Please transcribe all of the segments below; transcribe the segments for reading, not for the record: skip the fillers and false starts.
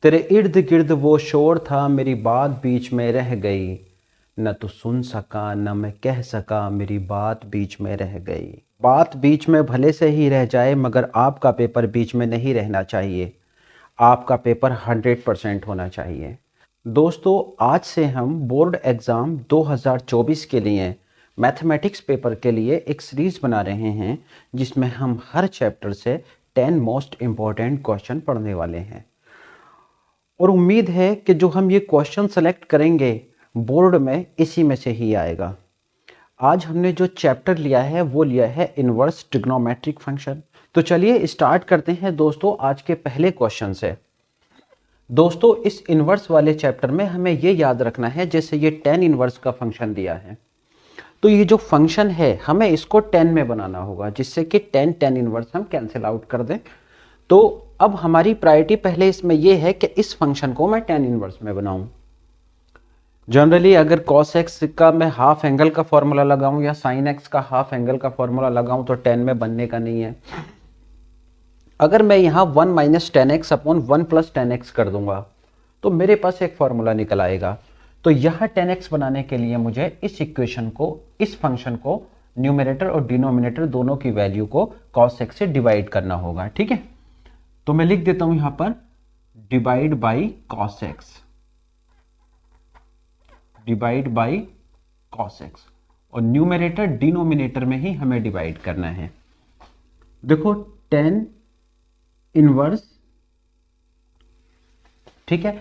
तेरे इर्द गिर्द वो शोर था, मेरी बात बीच में रह गई। न तू सुन सका न मैं कह सका, मेरी बात बीच में रह गई। बात बीच में भले से ही रह जाए, मगर आपका पेपर बीच में नहीं रहना चाहिए। आपका पेपर 100% होना चाहिए। दोस्तों, आज से हम बोर्ड एग्ज़ाम 2024 के लिए मैथमेटिक्स पेपर के लिए एक सीरीज़ बना रहे हैं, जिसमें हम हर चैप्टर से 10 मोस्ट इम्पॉर्टेंट क्वेश्चन पढ़ने वाले हैं। और उम्मीद है कि जो हम ये क्वेश्चन सेलेक्ट करेंगे बोर्ड में, इसी में से ही आएगा। आज हमने जो चैप्टर लिया है वो लिया है इन्वर्स ट्रिग्नोमेट्रिक फंक्शन। तो चलिए स्टार्ट करते हैं दोस्तों आज के पहले क्वेश्चन से। दोस्तों, इस इन्वर्स वाले चैप्टर में हमें ये याद रखना है, जैसे ये tan इन्वर्स का फंक्शन दिया है, तो ये जो फंक्शन है हमें इसको 10 में बनाना होगा, जिससे कि tan इन्वर्स हम कैंसिल आउट कर दें। तो अब हमारी प्रायोरिटी पहले इसमें यह है कि इस फंक्शन को मैं tan इनवर्स में बनाऊं। जनरली अगर cos x का मैं हाफ एंगल का फॉर्मूला लगाऊं या sin x का हाफ एंगल का फॉर्मूला लगाऊं तो 10 में बनने का नहीं है। अगर मैं यहां 1 minus ten x upon 1 plus ten x कर दूंगा तो मेरे पास एक फॉर्मूला निकल आएगा। तो यहां 10x बनाने के लिए मुझे इस इक्वेशन को, इस फंक्शन को न्यूमरेटर और डिनोमिनेटर दोनों की वैल्यू को cos x से डिवाइड करना होगा। ठीक है, तो मैं लिख देता हूं यहां पर divide by cos x, divide by cos x, और न्यूमरेटर डिनोमिनेटर में ही हमें डिवाइड करना है। देखो tan इनवर्स, ठीक है,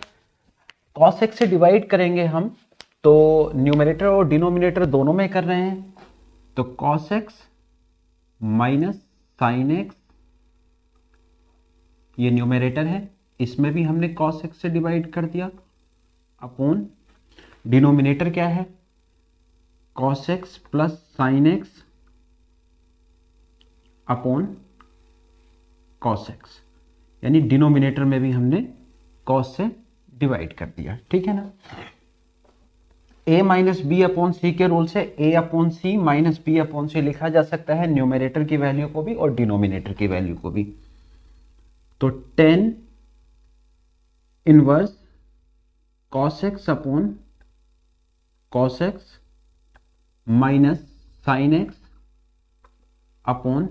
cos x से डिवाइड करेंगे हम, तो न्यूमरेटर और डिनोमिनेटर दोनों में कर रहे हैं, तो cos x minus sin x, ये न्यूमरेटर है, इसमें भी हमने cos x से डिवाइड कर दिया, अपॉन डिनोमिनेटर क्या है cos x plus sin x upon cos x, यानी डिनोमिनेटर में भी हमने cos से डिवाइड कर दिया। ठीक है ना। a minus B upon C के रूल से a upon C minus B upon C लिखा जा सकता है, न्यूमरेटर की वैल्यू को भी और डिनोमिनेटर की वैल्यू को भी। तो tan inverse cos x upon cos x minus sin x upon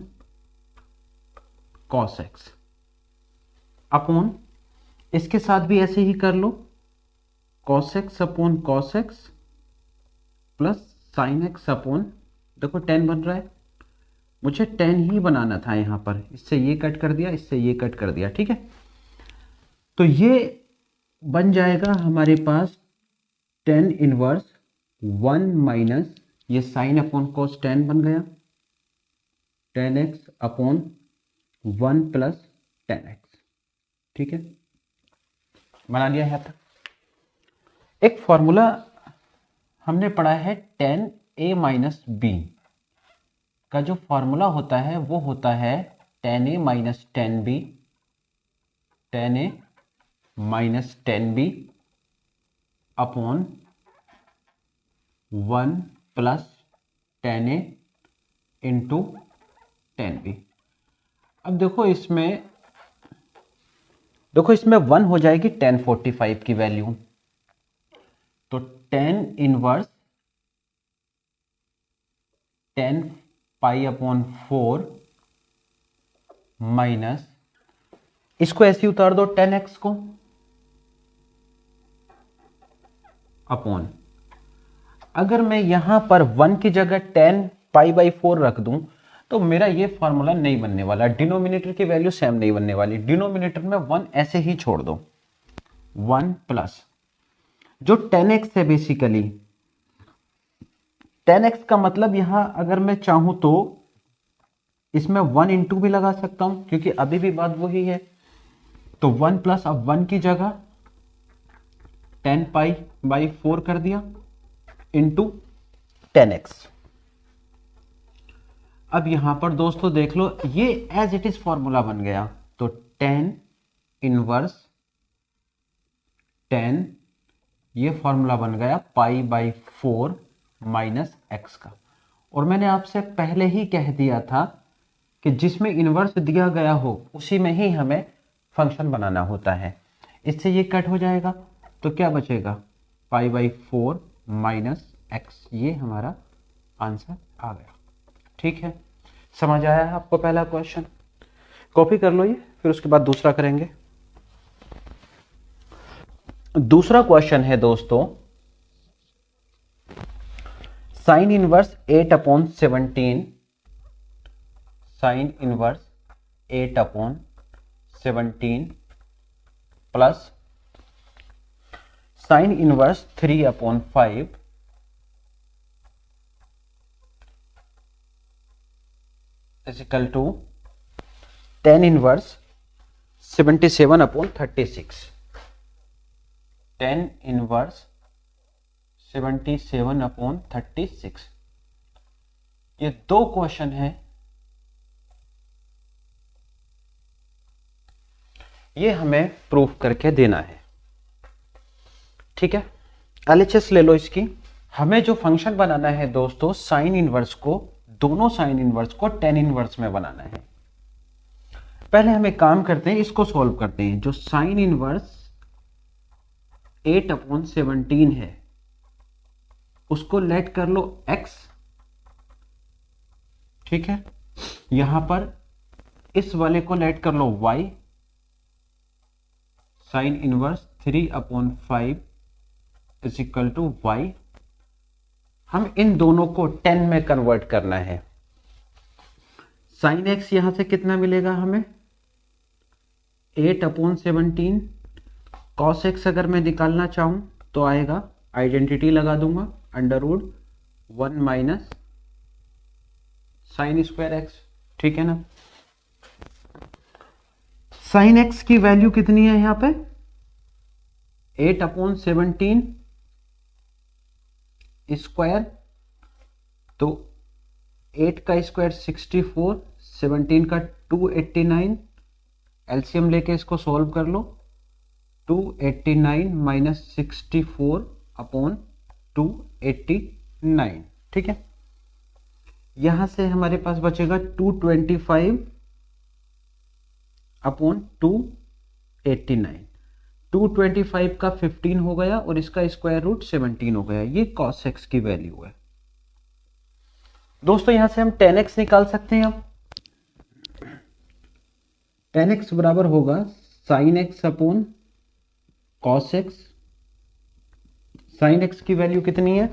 cos x, upon इसके साथ भी ऐसे ही कर लो, cos x upon cos x plus sin x upon, देखो 10 बन रहा है, मुझे 10 ही बनाना था यहां पर, इससे ये कट कर दिया, इससे ये कट कर दिया। ठीक है, तो ये बन जाएगा हमारे पास tan इनवर्स 1 माइनस ये साइन अपॉन cos 10 बन गया, tan x upon 1 plus tan x। ठीक है, बना लिया है तक। एक फॉर्मूला हमने पढ़ा है tan a माइनस बी का, जो फॉर्मूला होता है वो होता है tan a minus tan b, tan a minus tan b upon 1 plus tan a into tan b। अब देखो इसमें 1 हो जाएगी tan 45 की वैल्यू, तो tan inverse tan pi upon 4 minus, इसको ऐसे उतार दो tan x को, अपॉन, अगर मैं यहां पर 1 की जगह tan पाई बाई 4 रख दूं तो मेरा ये फॉर्मूला नहीं बनने वाला, डिनोमिनेटर की वैल्यू सेम नहीं बनने वाली। डिनोमिनेटर में 1 ऐसे ही छोड़ दो, 1 प्लस जो tan x है, बेसिकली tan x का मतलब यहां अगर मैं चाहूं तो इसमें 1 इंटू भी लगा सकता हूं, क्योंकि अभी भी बात वही है। तो 1 प्लस, अब 1 की जगह tan पाई बाई 4 कर दिया इंटू tan x। अब यहां पर दोस्तों देख लो, ये एज इट इज फॉर्मूला बन गया, तो tan इनवर्स tan, ये फॉर्मूला बन गया पाई बाई 4 माइनस एक्स का। और मैंने आपसे पहले ही कह दिया था कि जिसमें इनवर्स दिया गया हो उसी में ही हमें फंक्शन बनाना होता है। इससे ये कट हो जाएगा तो क्या बचेगा, π/4 माइनस एक्स। ये हमारा आंसर आ गया। ठीक है, समझ आया है आपको पहला क्वेश्चन? कॉपी कर लो ये, फिर उसके बाद दूसरा करेंगे। दूसरा क्वेश्चन है दोस्तों, sine inverse 8/17, sine inverse 8/17 plus sine inverse 3/5 is equal to tan inverse 77/36। tan inverse 77/36। ये दो क्वेश्चन है, ये हमें प्रूफ करके देना है। ठीक है, एलएचएस ले लो इसकी। हमें जो फंक्शन बनाना है दोस्तों, साइन इनवर्स को, दोनों साइन इनवर्स को tan इनवर्स में बनाना है। पहले हम एक काम करते हैं, इसको सॉल्व करते हैं। जो साइन इनवर्स 8/17 है उसको लेट कर लो x। ठीक है, यहां पर इस वाले को लेट कर लो y। Sine inverse 3/5 is equal to y। हम इन दोनों को 10 में कन्वर्ट करना है। साइन x यहां से कितना मिलेगा हमें, 8/17। कॉस x अगर मैं निकालना चाहूं तो आएगा, आइडेंटिटी लगा दूंगा, √1 माइनस साइन स्क्वायर x। ठीक है ना। साइन x की वैल्यू कितनी है यहां पे, 8/17 स्क्वायर, तो 8 का स्क्वायर 64, 17 का 289। एलसीएम लेके इसको सॉल्व कर लो, 289 माइनस 64/289। ठीक है, यहां से हमारे पास बचेगा 225/289। 225 का 15 हो गया और इसका स्क्वायर रूट 17 हो गया। ये cos x की वैल्यू है दोस्तों। यहां से हम tan x निकाल सकते हैं। अब tan x बराबर होगा sin x/cos x। sin x की वैल्यू कितनी है,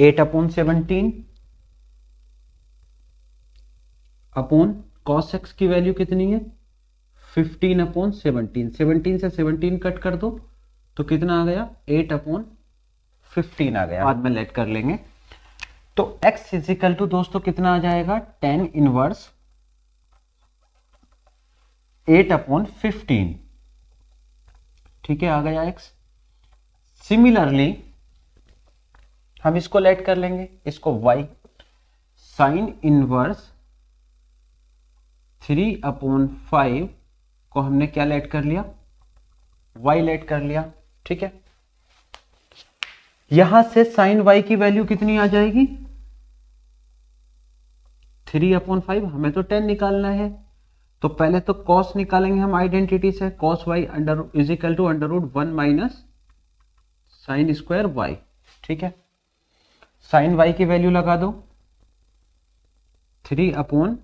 8/17 अपॉन cos x की वैल्यू कितनी है, 15/17। 17 से 17 कट कर दो तो कितना आ गया, 8/15 आ गया। बाद में लेट कर लेंगे। तो x इज इक्वल टू दोस्तों कितना आ जाएगा, tan इनवर्स 8/15। ठीक है, आ गया x। सिमिलरली हम इसको लेट कर लेंगे, इसको y। साइन इनवर्स 3/5 को हमने क्या लेट कर लिया, y लेट कर लिया। ठीक है, यहां से साइन y की वैल्यू कितनी आ जाएगी, 3/5। हमें तो 10 निकालना है, तो पहले तो cos निकालेंगे हम आइडेंटिटी से, cos y is equal to √1 minus sine square y। ठीक है, साइन y की वैल्यू लगा दो, 3/5।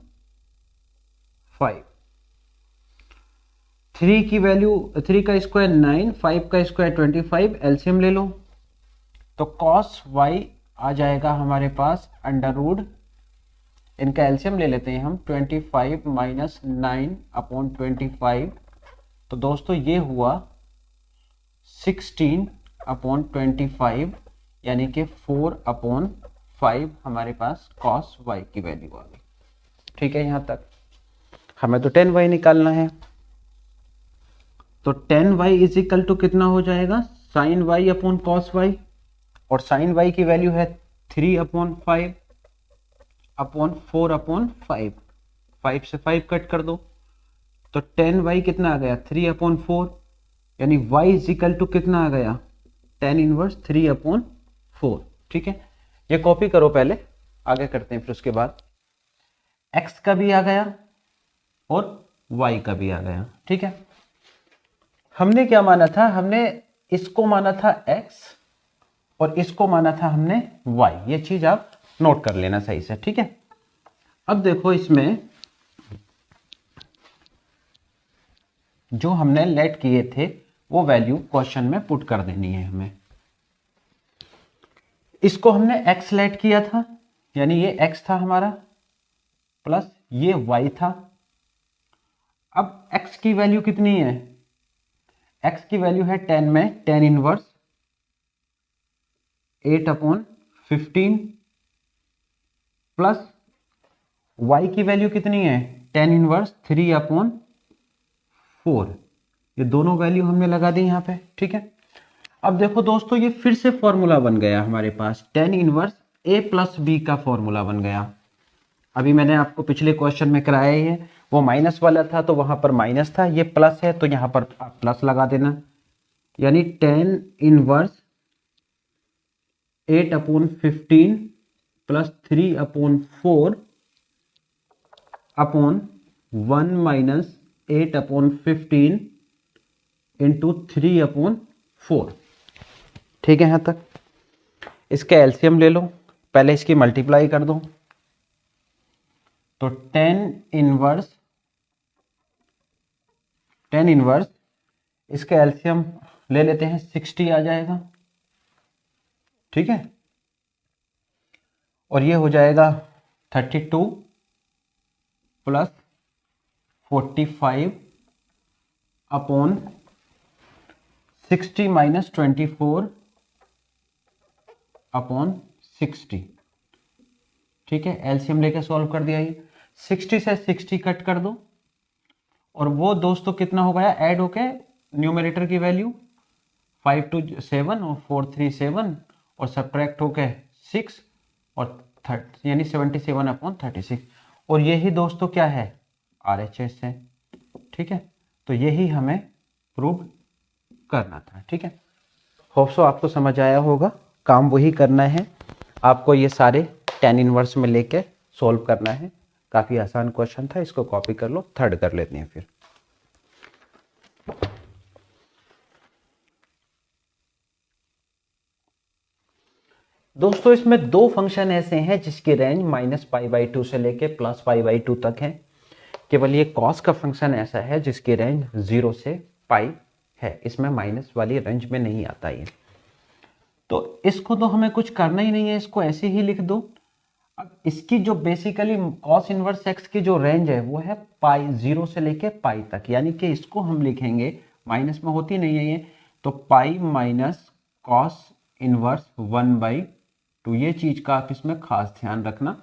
3 की वैल्यू, 3 का स्क्वायर 9, 5 का स्क्वायर 25। एलसीएम ले लो तो cos y आ जाएगा हमारे पास √, इनका एलसीएम ले लेते हैं हम, 25 माइनस 9/25। तो दोस्तों ये हुआ 16/25, यानी कि 4/5 हमारे पास cos y की वैल्यू आ गई। ठीक है, यहां तक। हमें तो tan y निकालना है, तो tan y is equal to कितना हो जाएगा, sin y/cos y। और sin y की वैल्यू है 3/5/4/5। 5 से 5 कट कर दो तो tan y कितना आ गया, 3/4, यानी y इज इक्वल टू कितना आ गया, tan इनवर्स 3/4। ठीक है, ये कॉपी करो, पहले आगे करते हैं, फिर उसके बाद x का भी आ गया और y का भी आ गया। ठीक है, हमने क्या माना था, हमने इसको माना था x और इसको माना था हमने y। ये चीज आप नोट कर लेना सही से, ठीक है। अब देखो इसमें जो हमने लेट किए थे वो वैल्यू क्वेश्चन में पुट कर देनी है हमें। इसको हमने x लेट किया था, यानी ये x था हमारा, प्लस ये y था। अब x की वैल्यू कितनी है, x की वैल्यू है 10 में tan इनवर्स 8/15 प्लस y की वैल्यू कितनी है tan इनवर्स 3/4। ये दोनों वैल्यू हमने लगा दी यहाँ पे, ठीक है। अब देखो दोस्तों, ये फिर से फॉर्मूला बन गया हमारे पास, tan inverse a plus b का फॉर्मूला बन गया। अभी मैंने आपको पिछले क्वेश्चन में कराया ही है, वो माइनस वाला था तो वहां पर माइनस था, ये प्लस है तो यहां पर आप प्लस लगा देना, यानी tan inverse 8/15 plus 3/4 upon 1 minus 8/15 into 3/4। ठीक है, यहां तक। इसका एलसीएम ले लो, पहले इसकी मल्टीप्लाई कर दो, तो tan इनवर्स इसका एलसीएम ले लेते हैं 60 आ जाएगा, ठीक है। और ये हो जाएगा 32 प्लस 45 अपॉन 60 माइनस 24 अपॉन 60, ठीक है। एलसीएम लेके सॉल्व कर दिया, ये 60 से 60 कट कर दो, और वो दोस्तों कितना हो गया, ऐड होके न्यूमरेटर की वैल्यू 5 2 7 और 4 3 7 और सब्ट्रैक्ट होके 6 और 30, यानी 77/36। और यही दोस्तों क्या है, आरएचएस है, ठीक है। तो यही हमें प्रूव करना था, ठीक है। होप सो आपको समझ आया होगा, काम वही करना है आपको, ये सारे tan इनवर्स में लेके सॉल्व करना है। काफी आसान क्वेश्चन था, इसको कॉपी कर लो, थर्ड कर लेते हैं फिर। दोस्तों इसमें दो फंक्शन ऐसे हैं जिसकी रेंज -π/2 से लेके +π/2 तक है। केवल ये cos का फंक्शन ऐसा है जिसकी रेंज 0 से π है, इसमें माइनस वाली रेंज में नहीं आता ये। तो इसको तो हमें कुछ करना ही नहीं है, इसको ऐसे ही लिख दो। अब इसकी जो बेसिकली cos इनवर्स x की जो रेंज है वो है पाई, 0 से लेके पाई तक, यानी कि इसको हम लिखेंगे, माइनस में होती नहीं है ये, तो पाई माइनस cos इनवर्स 1/2। ये चीज का आप इसमें खास ध्यान रखना।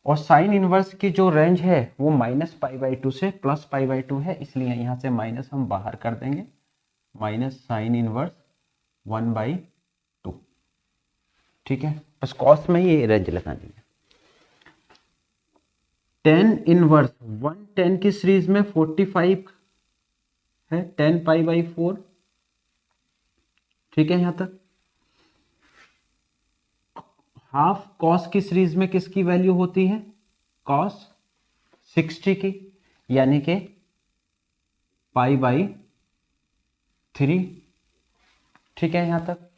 और साइन इनवर्स की जो रेंज है वो -π/2 से +π/2 है, इसलिए यहां से माइनस हम बाहर कर देंगे, माइनस साइन इनवर्स 1/2, ठीक है। बस कॉस में ये रेंज लगानी है। tan इनवर्स 110 की सीरीज में 45 है, 10π/4, ठीक है। यहां तक हाफ कॉस की सीरीज में किसकी वैल्यू होती है, कॉस 60 की, यानी कि π/3, ठीक है। यहां तक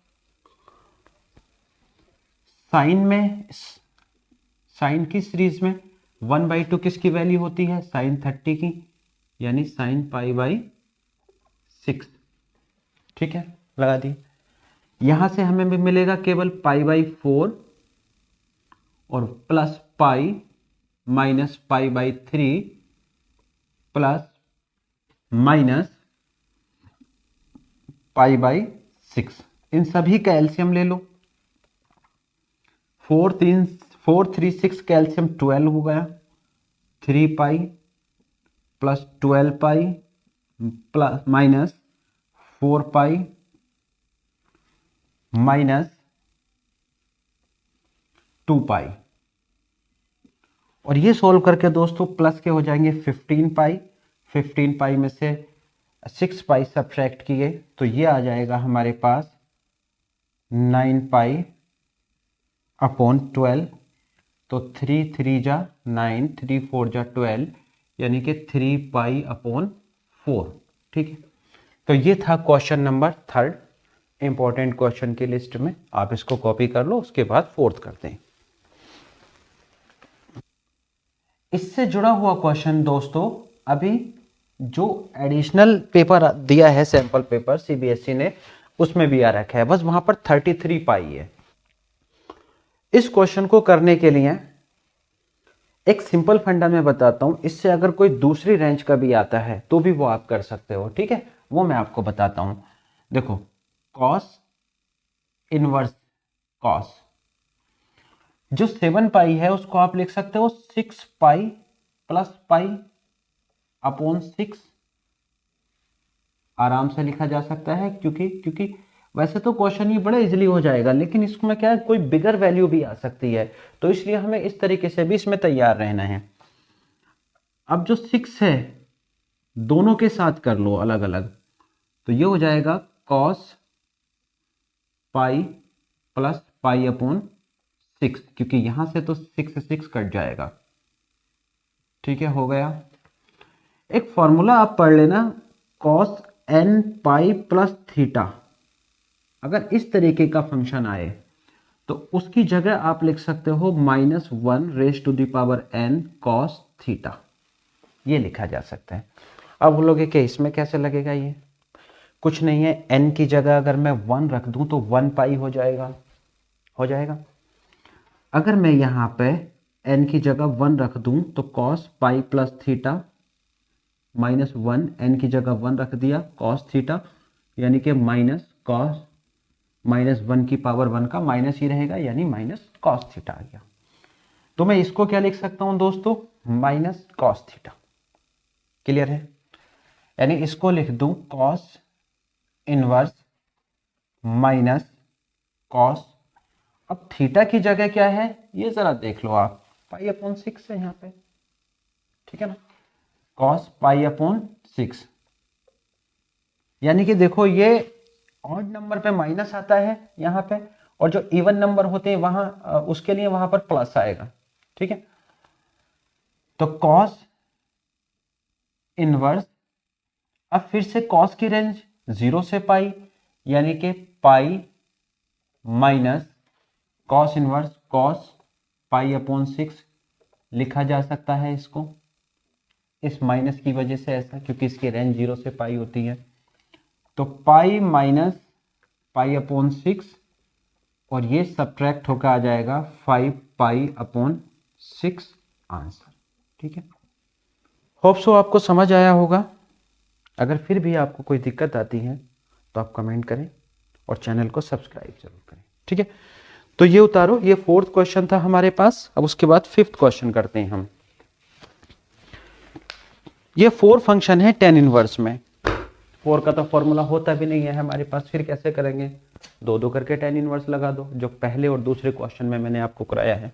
साइन की सीरीज में 1/2 किसकी वैल्यू होती है, साइन 30 की, यानी साइन π/6, ठीक है। लगा दी। यहां से हमें भी मिलेगा केवल π/4 और plus pi minus π/3 plus minus π/6। इन सभी का एलसीएम ले लो, 4 3 6 का एलसीएम 12 हो गया, 3π प्लस 12π प्लस माइनस 4π माइनस 2π। और ये सोल्व करके दोस्तों प्लस के हो जाएंगे 15π में से 6π सब्ट्रैक्ट किए तो ये आ जाएगा हमारे पास 9π/12। तो 3 3 जा 9, 3 4 जा 12, यानी कि 3π/4, ठीक है। तो ये था क्वेश्चन नंबर 3 इंपॉर्टेंट क्वेश्चन की लिस्ट में। आप इसको कॉपी कर लो, उसके बाद 4th करते हैं। इससे जुड़ा हुआ क्वेश्चन दोस्तों, अभी जो एडिशनल पेपर दिया है, सैंपल पेपर सीबीएसई ने, उसमें भी आ रखा है, बस वहां पर 33 पाई है। इस क्वेश्चन को करने के लिए एक सिंपल फंडा मैं बताता हूं, इससे अगर कोई दूसरी रेंज का भी आता है तो भी वो आप कर सकते हो, ठीक है। वो मैं आपको बताता हूं। देखो, कॉस इनवर्स कॉस, जो 7 पाई है उसको आप लिख सकते हो 6 पाई प्लस पाई अपॉन 6, आराम से लिखा जा सकता है। क्योंकि वैसे तो क्वेश्चन ये बड़ा इजीली हो जाएगा, लेकिन इसमें क्या है, कोई बिगर वैल्यू भी आ सकती है, तो इसलिए हमें इस तरीके से भी इसमें तैयार रहना है। अब जो 6 है, दोनों के साथ कर लो अलग अलग, तो ये हो जाएगा cos pi plus pi upon 6, क्योंकि यहां से तो 6 से 6 कट जाएगा, ठीक है, हो गया। एक फॉर्मूला आप पढ़ लेना, cos n pi plus theta. अगर इस तरीके का फंक्शन आए तो उसकी जगह आप लिख सकते हो -1 raise to the power n cos theta, ये लिखा जा सकता है। अब बोलोगे कि इसमें कैसे लगेगा, ये कुछ नहीं है, n की जगह अगर मैं 1 रख दूं तो 1 पाई हो जाएगा, हो जाएगा। अगर मैं यहां पे n की जगह 1 रख दूं तो cos pi plus theta -1, n की जगह 1 रख दिया कॉस थीटा, यानी कि माइनस कॉस -1 की पावर 1 का माइनस ही रहेगा, यानी माइनस कॉस थीटा आ गया। तो मैं इसको क्या लिख सकता हूं दोस्तों, माइनस कॉस थीटा। क्लियर है? यानी इसको लिख दूं कॉस इनवर्स माइनस कॉस, अब थीटा की जगह क्या है ये जरा देख लो आप, पाई अपॉन 6 है यहां पे, ठीक है ना, कॉस पाई अपॉन 6। यानी कि देखो, ये ऑड नंबर पे माइनस आता है यहां पे, और जो इवन नंबर होते हैं वहां उसके लिए वहां पर प्लस आएगा, ठीक है। तो कॉस इनवर्स, अब फिर से कॉस की रेंज 0 से पाई, यानी कि pi minus cos inverse cos pi upon 6 लिखा जा सकता है इसको, इस माइनस की वजह से ऐसा, क्योंकि इसकी रेंज 0 से पाई होती है। तो पाई माइनस पाई अपॉन 6, और ये सब्ट्रैक्ट होकर आ जाएगा 5 पाई अपॉन 6 आंसर, ठीक है। होप सो आपको समझ आया होगा। अगर फिर भी आपको कोई दिक्कत आती है तो आप कमेंट करें और चैनल को सब्सक्राइब जरूर करें, ठीक है। तो ये उतारो, ये 4th क्वेश्चन था हमारे पास। अब उसके बाद 5th क्वेश्चन करते हैं हम। ये 4 फंक्शन है tan इनवर्स में। 4 का तो फॉर्मूला होता भी नहीं है हमारे पास, फिर कैसे करेंगे, 2 करके tan इनवर्स लगा दो, जो पहले और दूसरे क्वेश्चन में मैंने आपको कराया है।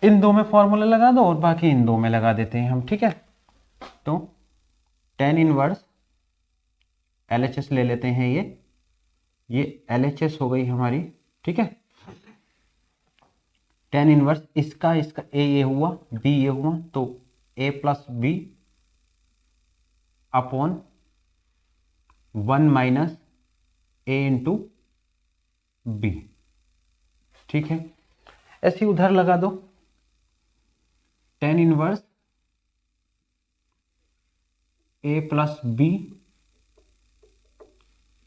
इन 2 में फॉर्मूला लगा दो और बाकी इन 2 में लगा देते हैं हम, ठीक है। तो tan इनवर्स LHS ले लेते हैं, ये LHS हो गई हमारी, ठीक है। tan इनवर्स इसका A ये हुआ, B ये हुआ, तो A plus b upon 1 minus A into b, ठीक है। ऐसे उधर लगा दो, tan inverse A plus b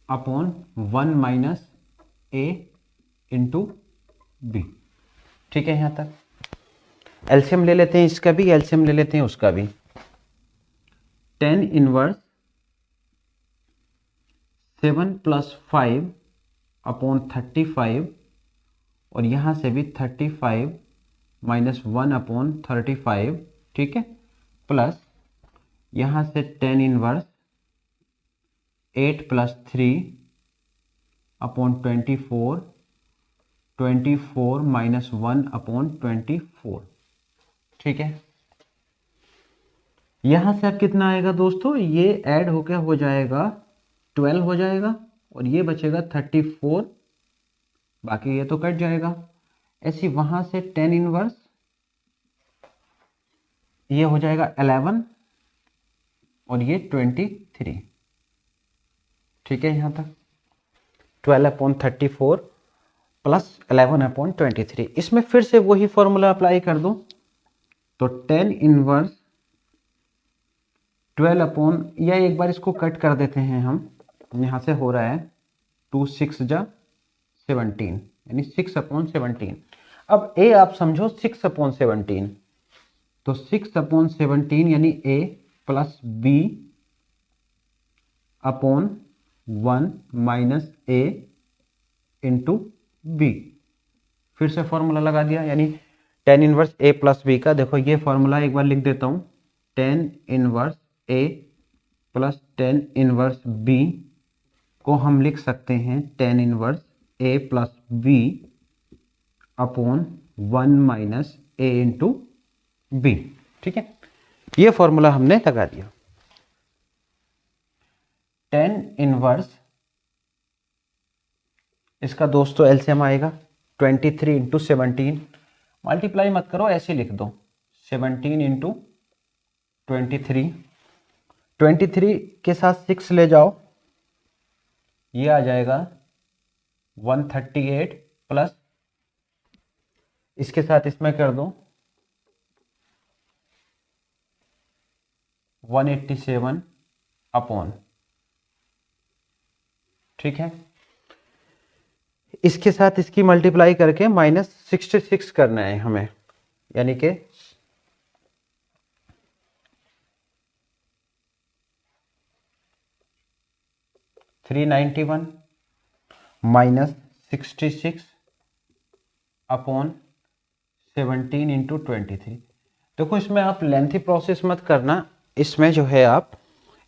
upon 1 minus A into b, ठीक है। यहां तक एलसीएम ले लेते हैं, इसका भी एलसीएम ले लेते हैं, उसका भी। tan इनवर्स 7 प्लस 5 अपॉन 35, और यहां से भी 35 माइनस 1 अपॉन 35, ठीक है, प्लस यहां से tan inverse 8 plus 3 upon 24, 24 minus 1 upon 24, ठीक है। यहां से अब कितना आएगा दोस्तों, ये ऐड होकर हो जाएगा 12 हो जाएगा, और ये बचेगा 34, बाकी ये तो कट जाएगा। ऐसी वहां से tan इनवर्स ये हो जाएगा 11, और ये 23, ठीक है, यहाँ तक 12/34 प्लस 11/23। इसमें फिर से वही फॉर्मूला अप्लाई कर दो, तो tan इनवर्स 12 या एक बार इसको कट कर देते हैं हम, यहाँ से हो रहा है 2 6 जा 17 यानी 6/17। अब a आप समझो 6/17, तो 6/17 यानी a plus b upon 1 minus a into b. फिर से फॉर्मूला लगा दिया, यानी tan inverse a plus b का, देखो ये फॉर्मूला एक बार लिख देता हूं, tan inverse a plus tan inverse b को हम लिख सकते हैं tan inverse a plus b upon 1 minus a into b. ठीक है, ये फॉर्मूला हमने लगा दिया। tan इनवर्स इसका दोस्तों एलसीएम आएगा 23 इंटू 17, मल्टीप्लाई मत करो ऐसे लिख दो, 17 इंटू 23 के साथ 6 ले जाओ, ये आ जाएगा 138 प्लस इसके साथ इसमें कर दो 187 अपॉन, ठीक है, इसके साथ इसकी मल्टीप्लाई करके -66 करना है हमें, यानी कि 391 माइनस 66 अपॉन 17 इंटू 23। देखो इसमें आप लेंथी प्रोसेस मत करना, इसमें जो है आप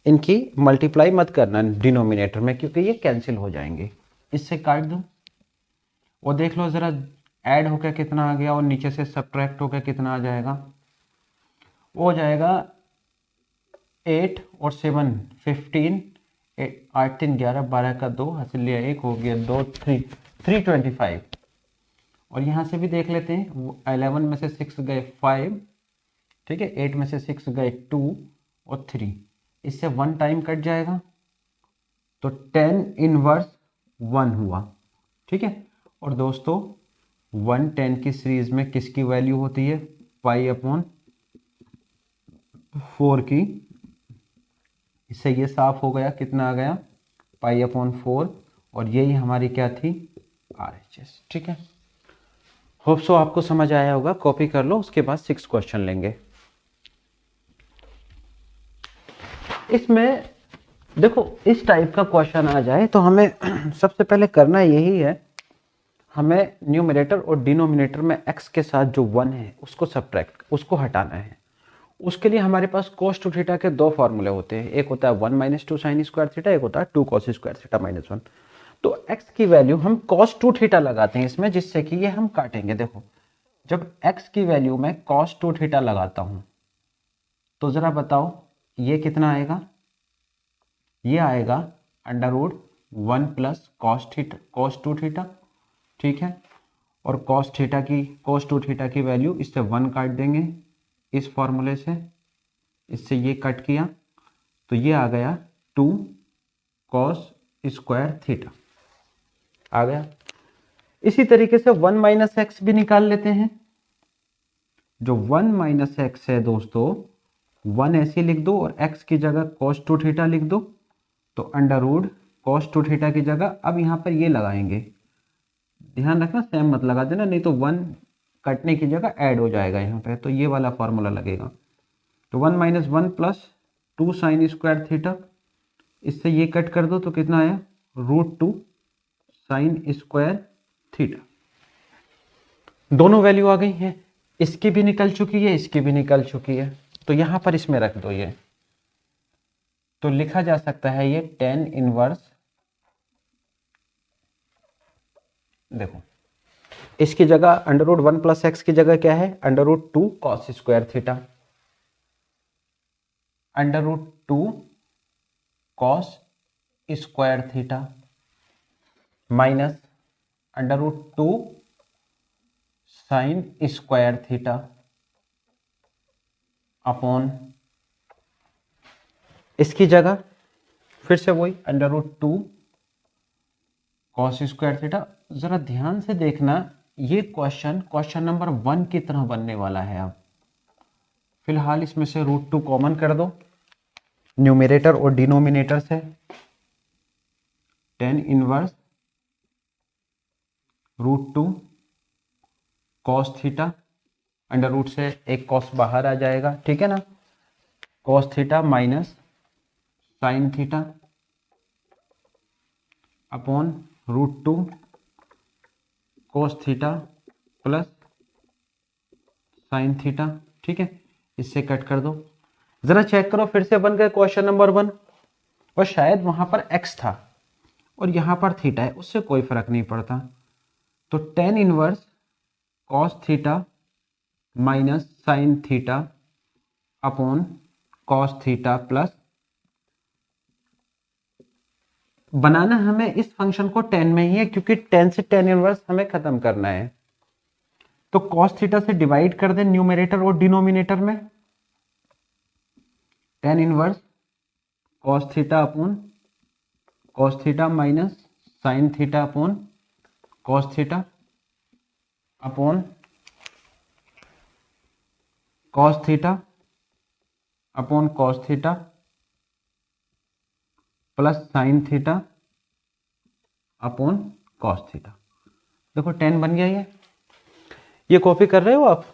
इनकी मल्टीप्लाई मत करना डिनोमिनेटर में, क्योंकि ये कैंसिल हो जाएंगे। इससे काट दो और देख लो ज़रा ऐड होकर कितना आ गया और नीचे से सब्ट्रैक्ट होकर कितना आ जाएगा। वो हो जाएगा 8 और 7 15, 8 3 11 12 का 2 हासिल लिया 1 हो गया 2 325। और यहाँ से भी देख लेते हैं, 11 में से 6 गए 5, ठीक है, 8 में से 6 गए 2 और 3, इससे 1 टाइम कट जाएगा, तो tan इनवर्स 1 हुआ। ठीक है, और दोस्तों 1 tan की सीरीज में किसकी वैल्यू होती है, π/4 की, इससे ये साफ हो गया, कितना आ गया π/4, और यही हमारी क्या थी RHS। ठीक है, होप सो आपको समझ आया होगा, कॉपी कर लो, उसके बाद 6 क्वेश्चन लेंगे। इसमें देखो इस टाइप का क्वेश्चन आ जाए तो हमें सबसे पहले करना यही है, हमें न्यूमरेटर और डिनोमिनेटर में x के साथ जो 1 है उसको हटाना है। उसके लिए हमारे पास cos 2 थीटा के दो फॉर्मूले होते हैं, एक होता है 1 - 2 sin स्क्वायर थीटा, एक होता है 2 cos स्क्वायर थीटा -1। तो x की वैल्यू हम cos 2 थीटा लगाते हैं इसमें, जिससे कि ये हम काटेंगे। देखो जब x की वैल्यू में cos 2 थीटा लगाता हूं तो जरा बताओ ये कितना आएगा, ये आएगा √1 प्लस cos 2 थीटा। ठीक है, और cos 2 थीटा की वैल्यू इससे 1 काट देंगे इस फॉर्मूले से, इससे ये कट किया तो ये आ गया 2 cos स्क्वायर थीटा आ गया। इसी तरीके से 1 - x भी निकाल लेते हैं। जो 1 - x है दोस्तों, 1 ऐसे लिख दो और x की जगह cos 2 थीटा लिख दो, तो √cos 2 थीटा की जगह अब यहाँ पर ये लगाएंगे, ध्यान रखना सेम मत लगा देना, नहीं तो 1 कटने की जगह ऐड हो जाएगा यहाँ पे, तो ये वाला फॉर्मूला लगेगा। तो 1 - 1 प्लस 2 sin स्क्वायर थीटा, इससे ये कट कर दो तो कितना आया √2 sin स्क्वायर थीटा। दोनों वैल्यू आ गई हैं, इसकी भी निकल चुकी है, इसकी भी निकल चुकी है, तो यहाँ पर इसमें रख दो ये, तो लिखा जा सकता है ये tan इनवर्स, देखो इसकी जगह √1 प्लस x की जगह क्या है √2 cos square theta, √2 cos square theta minus √2 sin square theta upon इसकी जगह फिर से वही √2 cos स्क्वायर थीटा। जरा ध्यान से देखना, ये क्वेश्चन नंबर 1 की तरह बनने वाला है। अब फिलहाल इसमें से √2 कॉमन कर दो न्यूमरेटर और डिनोमिनेटर से, tan inverse √2 cos theta, under root से एक cos बाहर आ जाएगा, ठीक है ना, cos theta minus sine theta upon √2 cos theta plus sine theta, ठीक है। इससे कट कर दो, जरा चेक करो फिर से बन गए क्वेश्चन नंबर 1। और शायद वहां पर x था और यहां पर थीटा है, उससे कोई फर्क नहीं पड़ता। तो tan inverse cos theta minus sine theta upon cos theta plus, बनाना हमें इस फंक्शन को tan में ही है क्योंकि tan से tan इनवर्स हमें खत्म करना है। तो cos थीटा से डिवाइड कर दें न्यूमरेटर और डिनोमिनेटर में, tan inverse cos theta upon cos theta minus sine theta upon cos theta upon cos theta upon cos theta plus sign theta upon cos theta. देखो tan बन गया ये copy कर रहे हो आप,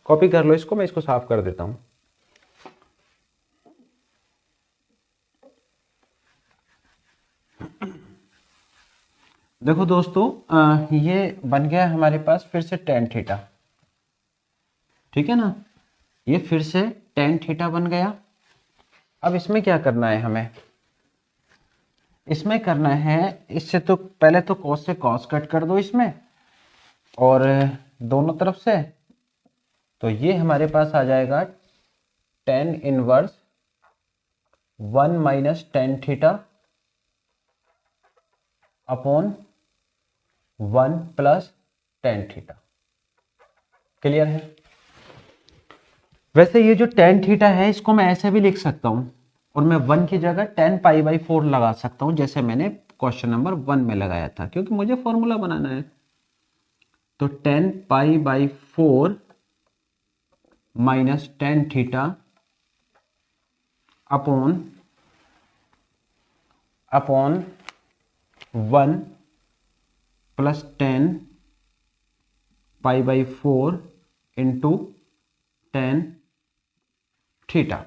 कॉपी कर लो इसको, मैं इसको साफ कर देता हूं। देखो दोस्तों ये बन गया हमारे पास फिर से tan थीटा, ठीक है ना, ये फिर से tan थीटा बन गया। अब इसमें क्या करना है हमें, इसमें करना है, इससे तो पहले तो cos से cos कट कर दो इसमें और दोनों तरफ से, तो ये हमारे पास आ जाएगा tan inverse 1 minus tan theta upon 1 plus tan theta. Clear है। वैसे ये जो tan थीटा है इसको मैं ऐसे भी लिख सकता हूं और मैं 1 की जगह tan π/4 लगा सकता हूं, जैसे मैंने क्वेश्चन नंबर 1 में लगाया था, क्योंकि मुझे फॉर्मूला बनाना है। तो tan π/4 minus tan theta upon 1 plus tan π/4 into tan theta.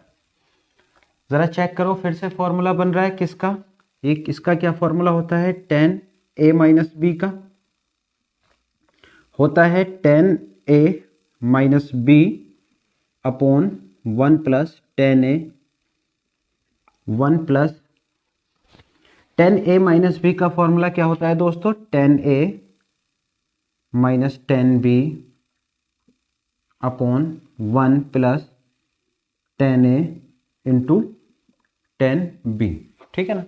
जरा चेक करो फिर से फॉर्मूला बन रहा है किसका, एक इसका क्या फॉर्मूला होता है, tan a माइनस बी का होता है tan a minus B upon 1 plus tan a, 1 plus tan a minus B का फॉर्मूला क्या होता है दोस्तों, tan a minus tan b upon 1 plus tan a into tan b, ठीक है ना।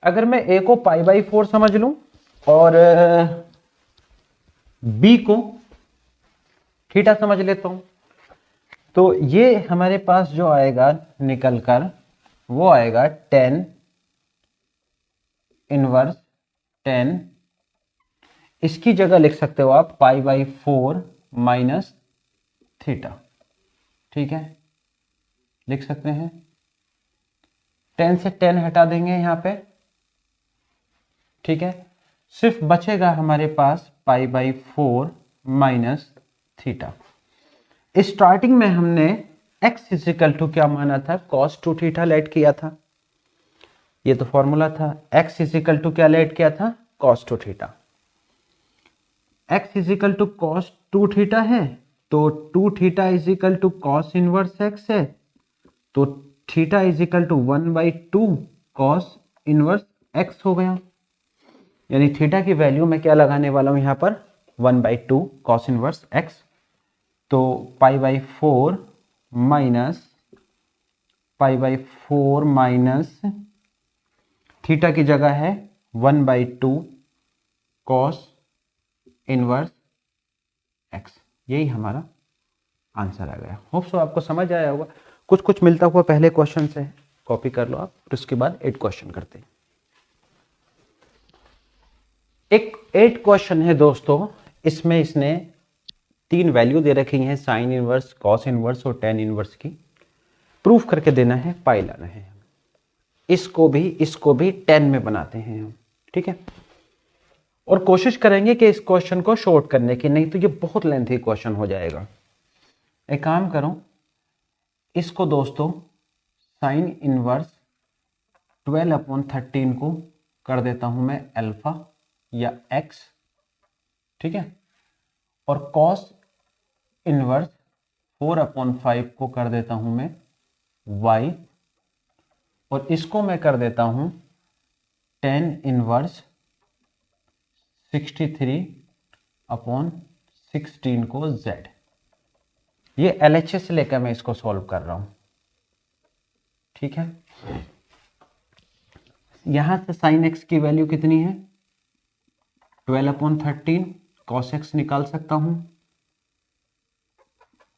अगर मैं a को π/4 समझ लूं और b को थीटा समझ लेता हूं, तो ये हमारे पास जो आएगा निकल कर वो आएगा tan इनवर्स 10, इसकी जगह लिख सकते हो आप π/4 माइनस थीटा, ठीक है, लिख सकते हैं। 10 से 10 हटा देंगे यहां पे, ठीक है, सिर्फ बचेगा हमारे पास π/4 माइनस थीटा। स्टार्टिंग में हमने x इजिकल टू क्या माना था, cos 2 थीटा लेट किया था, ये तो फॉर्मूला था। x इजिकल टू क्या लेट किया था, cos 2 theta. x is equal to cos 2 theta है तो 2 theta is equal to cos inverse x है, तो theta is equal to 1/2 cos inverse x हो गया। यानी थीटा की वैल्यू मैं क्या लगाने वाला हूं यहां पर, 1/2 cos इनवर्स x। तो π/4 माइनस थीटा की जगह है 1/2 cos इनवर्स x, यही हमारा आंसर आ गया। होप सो आपको समझ आया होगा, कुछ कुछ मिलता हुआ पहले क्वेश्चन से। कॉपी कर लो आप, फिर उसके बाद 8 क्वेश्चन करते हैं। एक 8 क्वेश्चन है दोस्तों, इसमें इसने 3 वैल्यू दे रखी हैं, साइन इनवर्स, कॉस इनवर्स और टेन इनवर्स की। प्रूफ करके देना है, पाई लाना है। इसको भी 10 में बनाते हैं हम, ठीक है। और कोशिश करेंगे कि इस क्वेश्चन को शॉर्ट करने की, नहीं तो ये बहुत लेंथी क्वेश्चन हो जाएगा। एक काम करो, इसको दोस्तों साइन इनवर्स 12/13 को कर देता हूं मैं अल्फा या एक्स, ठीक है। और कॉस इनवर्स 4/5 को कर देता हूं मैं वाई, और इसको मैं कर देता हूं टेन इनवर्स 63/16 को z। ये LHS से लेकर मैं इसको सॉल्व कर रहा हूं, ठीक है। यहां से साइन x की वैल्यू कितनी है 12/13, cos x निकाल सकता हूं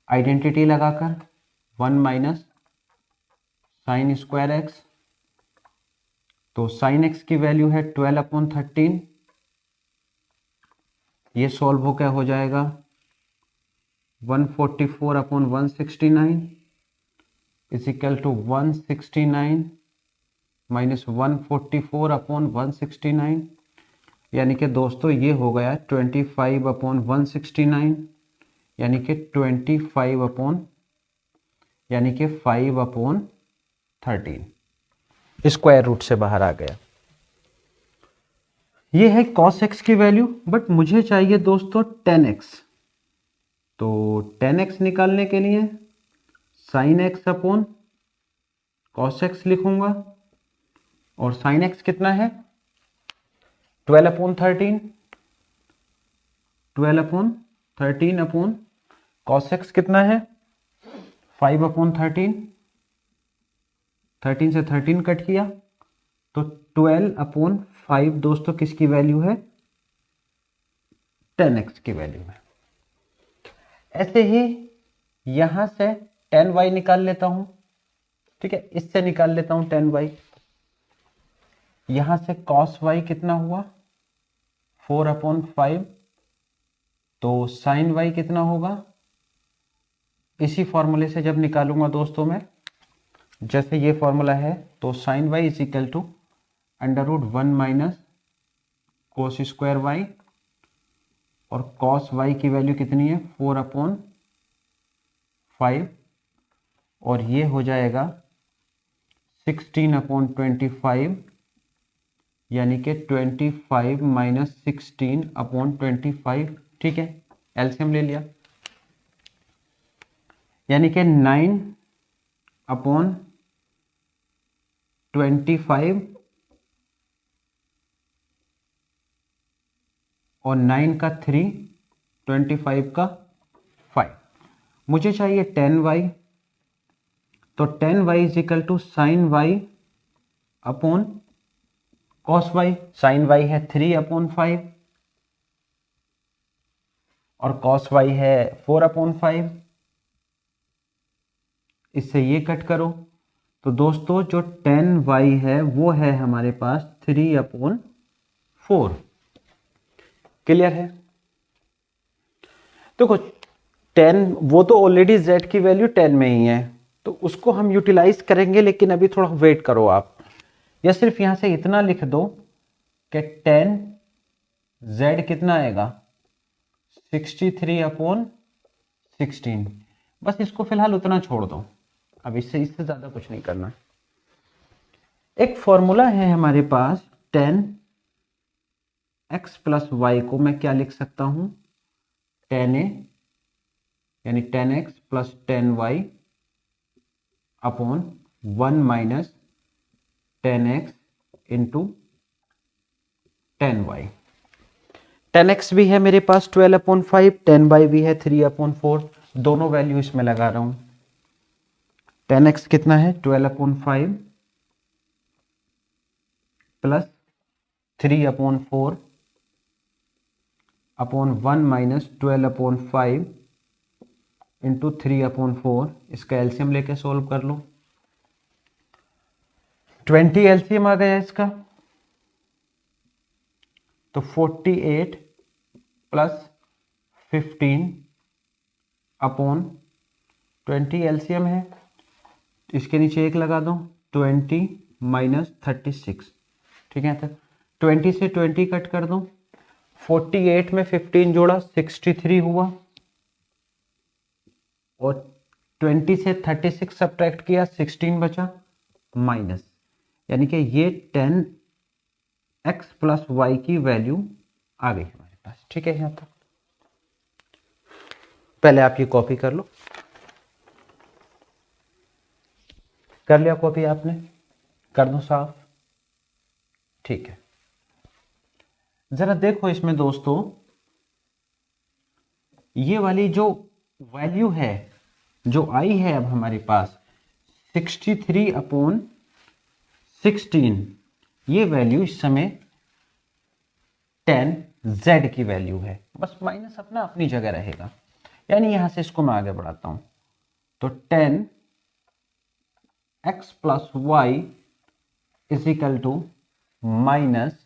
आइडेंटिटी लगाकर, 1 माइनस साइन स्क्वायर एक्स। तो साइन x की वैल्यू है 12/13, ये सॉल्व हो क्या हो जाएगा 144/169 इज इक्वल टू 169 माइनस 144/169, यानी कि दोस्तों ये हो गया 25/169, यानी कि 5/13 स्क्वायर रूट से बाहर आ गया। ये है cos x की वैल्यू, बट मुझे चाहिए दोस्तों tan x। तो tan x निकालने के लिए sin x upon cos x लिखूंगा, और sin x कितना है 12/13 अपॉन cos x कितना है 5/13, 13 से 13 कट किया तो 12/5 दोस्तों किसकी वैल्यू है tan x की वैल्यू है। ऐसे ही यहां से tan y निकाल लेता हूं, ठीक है, इससे निकाल लेता हूं tan y। यहां से cos y कितना हुआ 4/5, तो sin y कितना होगा, इसी फॉर्मूले से जब निकालूंगा दोस्तों मैं, जैसे ये फॉर्मूला है, तो sin y is equal to √1 minus cos square y, और cos y की वैल्यू कितनी है 4/5, और ये हो जाएगा 16/25, यानी कि 25 माइनस 16/25, ठीक है। एलसीएम ले लिया, यानी कि 9/25 और 9 का 3, 25 का 5। मुझे चाहिए tan y, तो tan y is equal to sine y upon cos y। Sine y है 3/5 और cos y है 4/5, इससे ये कट करो, तो दोस्तों जो tan y है वो है हमारे पास 3/4। क्लियर है। देखो tan वो तो ऑलरेडी z की वैल्यू 10 में ही है, तो उसको हम यूटिलाइज करेंगे, लेकिन अभी थोड़ा वेट करो आप, या सिर्फ यहां से इतना लिख दो कि tan z कितना आएगा 63/16। बस इसको फिलहाल उतना छोड़ दो, अब इससे ज्यादा कुछ नहीं करना। एक फॉर्मूला है हमारे पास tan x प्लस वाई को मैं क्या लिख सकता हूं tan a, यानी tan x plus tan y upon 1 minus tan x into tan y। tan x भी है मेरे पास 12/5, tan y भी है 3/4, दोनों वैल्यू इसमें लगा रहा हूं। tan x कितना है 12/5 प्लस 3/4 अपॉन 1 माइनस 12/5 इंटू 3/4, इसका एलसीएम लेके सोल्व कर लो। 20 एलसीएम आ गया इसका, तो 48 प्लस 15 अपॉन 20 एलसीएम है, इसके नीचे एक लगा दो, 20 माइनस 36, ठीक है। तो 20 से 20 कट कर दो, 48 में 15 जोड़ा 63 हुआ, और 20 से 36 सब्ट्रैक्ट किया 16 बचा, माइनस, यानी कि ये 10x प्लस वाई की वैल्यू आ गई हमारे पास, ठीक है। यहां तक पहले आप ये कॉपी कर लो, कर लिया कॉपी आपने, कर दो साफ, ठीक है। जरा देखो इसमें दोस्तों, ये वाली जो वैल्यू है, जो आई है अब हमारे पास 63 अपॉन 16, ये वैल्यू इस समय 10z की वैल्यू है, बस माइनस अपना अपनी जगह रहेगा, यानी यहां से इसको मैं आगे बढ़ाता हूं, तो 10x plus y is equal to minus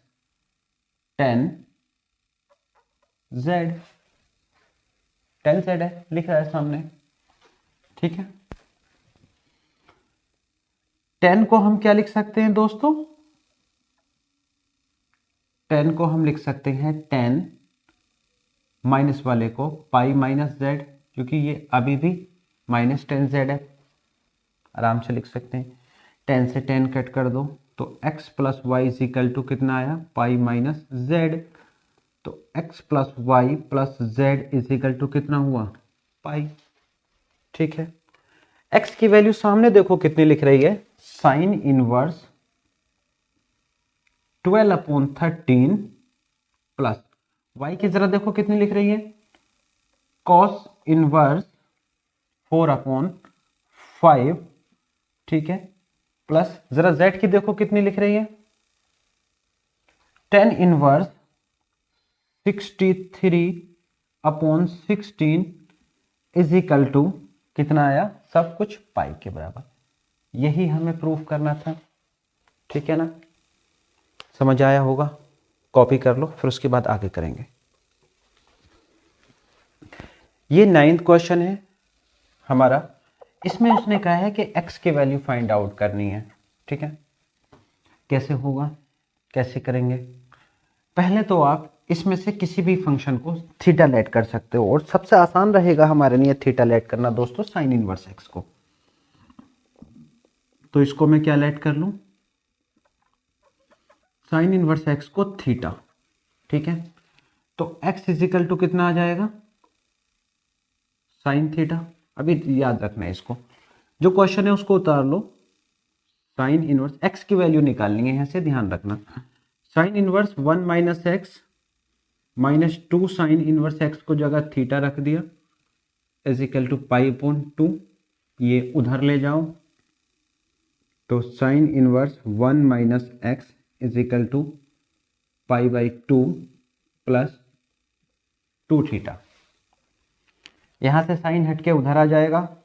10z, 10z है, लिख रहा है सामने, ठीक है। 10 को हम क्या लिख सकते हैं दोस्तों, 10 को हम लिख सकते हैं 10 माइनस वाले को पाई माइनस जेड, क्योंकि ये अभी भी माइनस 10z है, आराम से लिख सकते हैं। 10 से 10 कट कर दो, तो x plus y is equal to कितना आया, पाई माइनस जेड, तो x plus y plus z is equal to कितना हुआ, पाई, ठीक है। x की वैल्यू सामने देखो कितनी लिख रही है, sine inverse 12 upon 13 plus y की जरा देखो कितनी लिख रही है, कॉस इनवर्स 4 अपॉन 5, ठीक है, प्लस जरा z की देखो कितनी लिख रही है, tan inverse 63 upon 16 is equal to कितना आया, सब कुछ पाई के बराबर। यही हमें प्रूफ करना था, ठीक है ना, समझ आया होगा, कॉपी कर लो, फिर उसके बाद आगे करेंगे। ये 9th क्वेश्चन है हमारा, इसमें उसने कहा है कि x की वैल्यू फाइंड आउट करनी है, ठीक है। कैसे होगा, कैसे करेंगे, पहले तो आप इसमें से किसी भी फंक्शन को थीटा लेट कर सकते हो, और सबसे आसान रहेगा हमारे लिए थीटा लेट करना दोस्तों, साइन इनवर्स x को। तो इसको मैं क्या लेट कर लूं, साइन इनवर्स x को थीटा, ठीक है। तो x इजिकल टू कितना आ जाएगा, साइन थीटा, अभी याद रखना है इसको, जो क्वेश्चन है उसको उतार लो, साइन इनवर्स x की वैल्यू निकालनी है, यहां से ध्यान रखना, sine inverse 1 minus x minus 2 sine inverse x को जगह थीटा रख दिया, is equal to pi upon 2, ये उधर ले जाओ, तो sine inverse 1 minus x is equal to pi by 2 plus 2 theta, यहां से साइन हटके उधर आ जाएगा,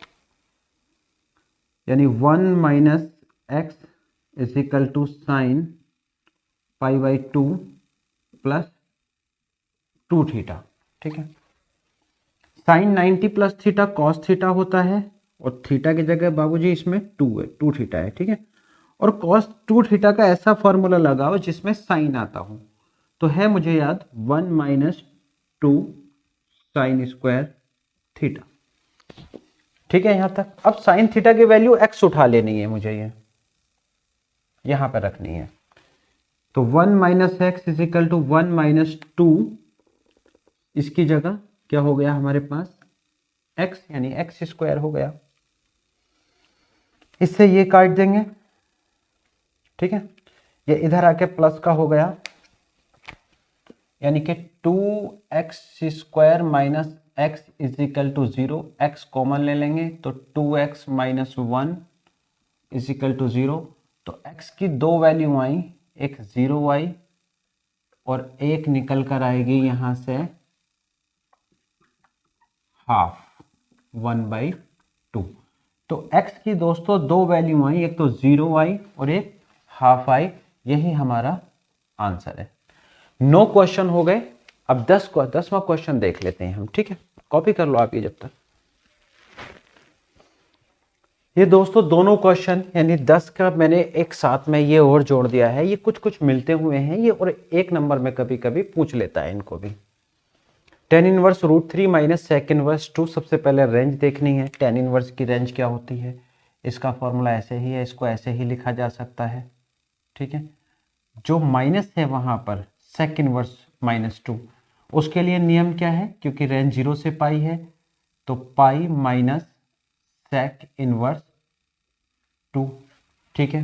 यानी 1 minus x is equal to sign pi by 2 plus 2 theta, ठीक है। Sine 90 plus theta cos theta होता है, और थीटा की जगह बाबूजी इसमें 2 है, 2 थीटा है, ठीक है। और कॉस 2 थीटा का ऐसा फॉर्मूला लगाओ जिसमें साइन आता हो, तो है मुझे याद 1 माइनस 2 साइन स्क्वायर थीटा, ठीक है यहां तक। अब साइन थीटा की वैल्यू x उठा लेनी है मुझे, ये यहां पर रखनी है, तो 1 minus x is equal to 1 minus 2, इसकी जगह क्या हो गया हमारे पास x, यानी x स्क्वायर हो गया, इससे ये काट देंगे, ठीक है। ये इधर आके प्लस का हो गया, यानी कि 2x square minus x is equal to 0, x common ले लेंगे तो 2x minus 1 is equal to 0, तो x की दो वैल्यू आई, एक 0 आई और एक निकल कर आएगी यहां से हाफ 1/2। तो x की दोस्तों दो वैल्यू आई, एक तो 0 आई और एक हाफ आई, यही हमारा आंसर है। 9 क्वेश्चन हो गए। अब 10वां क्वेश्चन देख लेते हैं हम, ठीक है। कॉपी कर लो आप ये जब तक। ये दोस्तों दोनों क्वेश्चन यानी 10 का मैंने एक साथ में ये और जोड़ दिया है। ये कुछ कुछ मिलते हुए हैं ये, और एक नंबर में कभी कभी पूछ लेता है इनको भी। tan inverse √3 minus sec inverse 2। सबसे पहले रेंज देखनी है, tan इनवर्स की रेंज क्या होती है। इसका फॉर्मूला ऐसे ही है, इसको ऐसे ही लिखा जा सकता है, ठीक है। जो माइनस है वहां पर sec इनवर्स -2, उसके लिए नियम क्या है, क्योंकि रेंज 0 से पाई है तो पाई माइनस sec इनवर्स 2, ठीक है।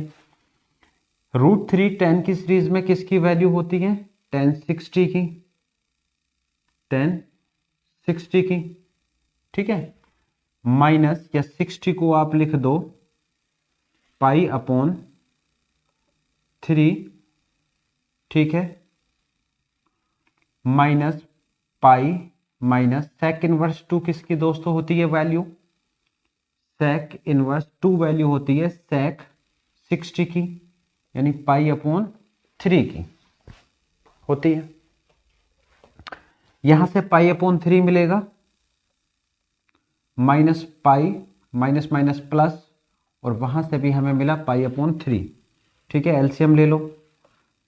√3 tan की सीरीज में किसकी वैल्यू होती है, tan 60 की, tan 60 की, ठीक है। माइनस या 60 को आप लिख दो पाई अपॉन 3, ठीक है, minus pi minus sec inverse 2 किसकी दोस्तों होती है वैल्यू, sec इनवर्स 2 वैल्यू होती है sec 60 की, यानी पाई अपॉन 3 की होती है। यहां से पाई अपॉन 3 मिलेगा, minus pi minus minus plus, और वहां से भी हमें मिला पाई अपॉन 3, ठीक है। एलसीएम ले लो,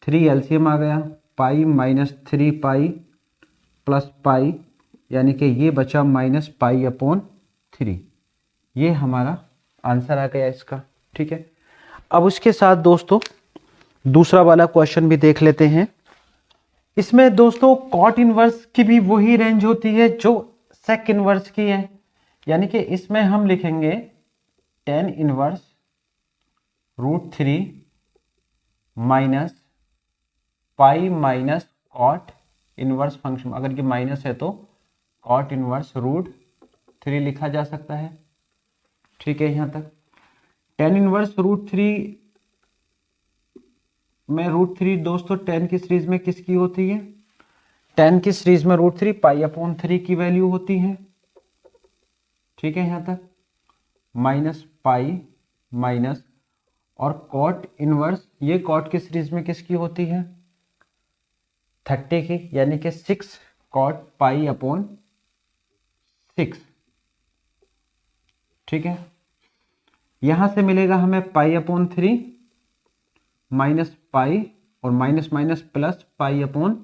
3 एलसीएम आ गया, pi minus 3 pi plus pi, यानी कि ये बचा माइनस पाई अपॉन 3। ये हमारा आंसर आ गया इसका, ठीक है। अब उसके साथ दोस्तों दूसरा वाला क्वेश्चन भी देख लेते हैं। इसमें दोस्तों कॉट इनवर्स की भी वही रेंज होती है जो सेक इनवर्स की है, यानी कि इसमें हम लिखेंगे tan inverse √3 minus pi minus cot inverse function, अगर ये माइनस है तो कॉट इनवर्स √3 लिखा जा सकता है, ठीक है। यहां तक tan इनवर्स √3 में √3 दोस्तों tan की सीरीज में किसकी होती है, tan की सीरीज में √3 पाई अपॉन 3 की वैल्यू होती है, ठीक है। यहां तक माइनस पाई माइनस, और कॉट इनवर्स ये कॉट की सीरीज में किसकी होती है 30 की, यानी कि 6 कॉट पाई अपॉन 6, ठीक है। यहां से मिलेगा हमें पाई अपॉन 3 माइनस पाई, और minus minus plus pi upon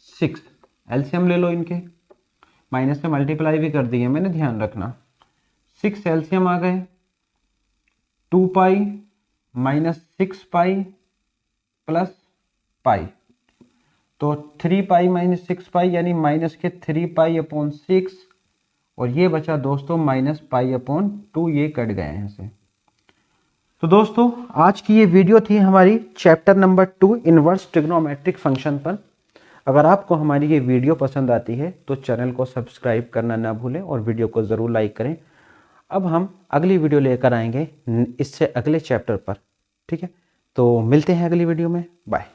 6। LCM ले लो इनके, माइनस से मल्टीप्लाई भी कर दिए मैंने, ध्यान रखना। 6 एलसीएम आ गए, 2 pi minus 6 pi plus pi, तो 3 पाई माइनस 6 पाई, यानी माइनस के 3 पाई अपॉन 6, और ये बचा दोस्तों माइनस पाई अपॉन 2, ये कट गए हैं से। तो दोस्तों आज की ये वीडियो थी हमारी chapter number 2 inverse trigonometric function पर। अगर आपको हमारी ये वीडियो पसंद आती है तो चैनल को सब्सक्राइब करना ना भूलें और वीडियो को ज़रूर लाइक करें। अब हम अगली वीडियो लेकर आएंगे इससे अगले चैप्टर पर, ठीक है। तो मिलते हैं अगली वीडियो में, बाय।